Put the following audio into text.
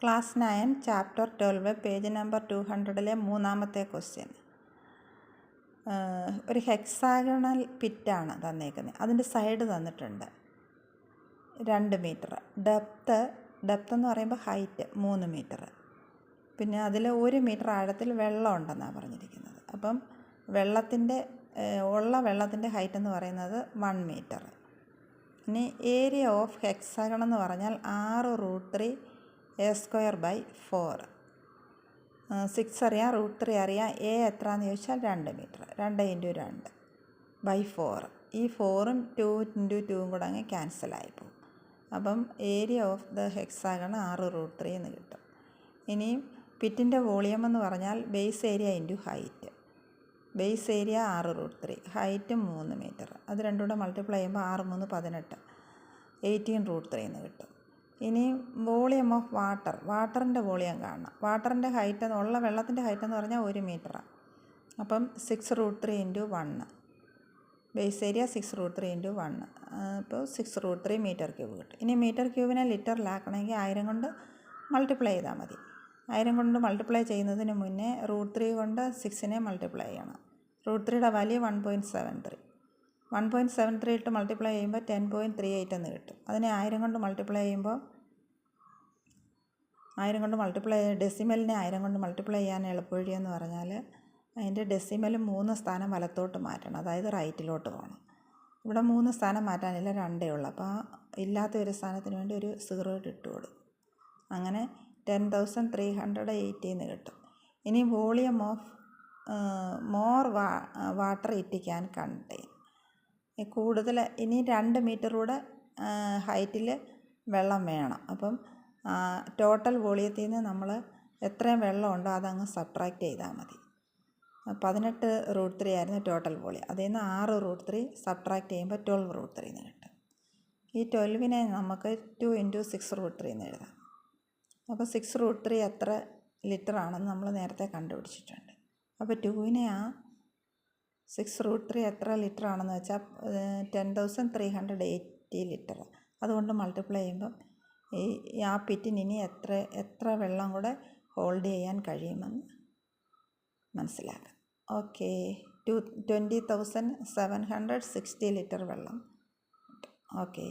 Class 9 chapter 12 page number 200 മൂന്നാമത്തെ question. ഒരു hexagonal പിറ്റാണ് തന്നേക്കുന്നത്. അതിൻ്റെ സൈഡ് തന്നിട്ടുണ്ട് 2 മീറ്റർ. ഡെപ്ത്ത് എന്ന് പറയുമ്പോൾ ഹൈറ്റ് 3 മീറ്റർ. പിന്നെ അതിൽ 1 മീറ്റർ ആഴത്തിൽ വെള്ളം ഉണ്ടെന്നാണ് പറഞ്ഞിരിക്കുന്നത്. അപ്പം വെള്ളത്തിൻ്റെ ഹൈറ്റ് എന്ന് പറയുന്നത് 1 മീറ്റർ. ഇനി ഏരിയ ഓഫ് ഹെക്സാഗൺ എന്ന് പറഞ്ഞാൽ 6√3 a²/4. 6 അറിയാം, √3 അറിയാം. എ എത്രയാണെന്ന് ചോദിച്ചാൽ 2 മീറ്റർ. 2 × 2/4. ഈ 4ഉം 2 × 2ഉം കൂടെ അങ്ങ് ക്യാൻസലായി പോകും. അപ്പം ഏരിയ ഓഫ് ദ ഹെക്സാഗൺ 6√3 എന്ന് കിട്ടും. ഇനിയും പിറ്റിൻ്റെ വോളിയം എന്ന് പറഞ്ഞാൽ base area into height. Base area 6√3, height 3 metre. അത് രണ്ടും കൂടെ മൾട്ടിപ്ലൈ ചെയ്യുമ്പോൾ 6 × 3 18, 18√3 എന്ന് കിട്ടും. ഇനി വോളിയം ഓഫ് വാട്ടറിൻ്റെ വോളിയം കാണണം. വാട്ടറിൻ്റെ ഹൈറ്റ് വെള്ളത്തിൻ്റെ ഹൈറ്റ് എന്ന് പറഞ്ഞാൽ 1 മീറ്ററാണ്. അപ്പം 6√3 × 1. Base area 6√3 × 1. അപ്പോൾ 6√3 മീറ്റർ ക്യൂബ് കിട്ടും. ഇനി മീറ്റർ ക്യൂബിനെ ലിറ്ററിലാക്കണമെങ്കിൽ 1000 കൊണ്ട് മൾട്ടിപ്ലൈ ചെയ്താൽ മതി. 1000 കൊണ്ട് മൾട്ടിപ്ലൈ ചെയ്യുന്നതിന് മുന്നേ √3 കൊണ്ട് 6നെ മൾട്ടിപ്ലൈ ചെയ്യണം. √3യുടെ വാല്യൂ 1.73. 1.73 ഇട്ട് മൾട്ടിപ്ലൈ ചെയ്യുമ്പോൾ 10.38 എന്ന് കിട്ടും. അതിനെ 1000 കൊണ്ട് മൾട്ടിപ്ലൈ ചെയ്യുമ്പോൾ ഡെസിമലിനെ 1000 കൊണ്ട് മൾട്ടിപ്ലൈ ചെയ്യാൻ എളുപ്പവഴിയെന്ന് പറഞ്ഞാൽ അതിൻ്റെ ഡെസിമൽ 3 സ്ഥാനം വലത്തോട്ട് മാറ്റണം, അതായത് റൈറ്റിലോട്ട് പോകണം. ഇവിടെ 3 സ്ഥാനം മാറ്റാനില്ല, 2 ഉള്ളൂ. അപ്പോൾ ഇല്ലാത്ത ഒരു സ്ഥാനത്തിന് വേണ്ടി ഒരു 0 ഇട്ട് കൊടുക്കും. അങ്ങനെ 10,380 എന്ന് കിട്ടും. ഇനി volume of more water it can contain. കൂടുതൽ ഇനി 2 മീറ്ററൂടെ ഹൈറ്റിൽ വെള്ളം വേണം. അപ്പം ടോട്ടൽ വോളിയത്തിൽ നിന്ന് നമ്മൾ എത്രയും വെള്ളം ഉണ്ടോ അതങ്ങ് സബ്ട്രാക്റ്റ് ചെയ്താൽ മതി. 18√3 ആയിരുന്നു ടോട്ടൽ വോളിയം. അതിൽ നിന്ന് 6√3 സബ്ട്രാക്റ്റ് ചെയ്യുമ്പോൾ 12√3 എന്ന് കിട്ടും. ഈ 12നെ നമുക്ക് 2 × 6√3 എന്ന് എഴുതാം. അപ്പോൾ 6√3 എത്ര ലിറ്റർ ആണെന്ന് നമ്മൾ നേരത്തെ കണ്ടുപിടിച്ചിട്ടുണ്ട്. അപ്പോൾ 2നെ 6√3 എത്ര ലിറ്റർ ആണെന്ന് വെച്ചാൽ 10,380 ലിറ്റർ. അതുകൊണ്ട് മൾട്ടിപ്ലൈ ചെയ്യുമ്പം ആ പിറ്റിന് ഇനി എത്ര വെള്ളം കൂടെ ഹോൾഡ് ചെയ്യാൻ കഴിയുമെന്ന് മനസ്സിലാക്കാം. ഓക്കെ, 20,760 ലിറ്റർ വെള്ളം. ഓക്കെ.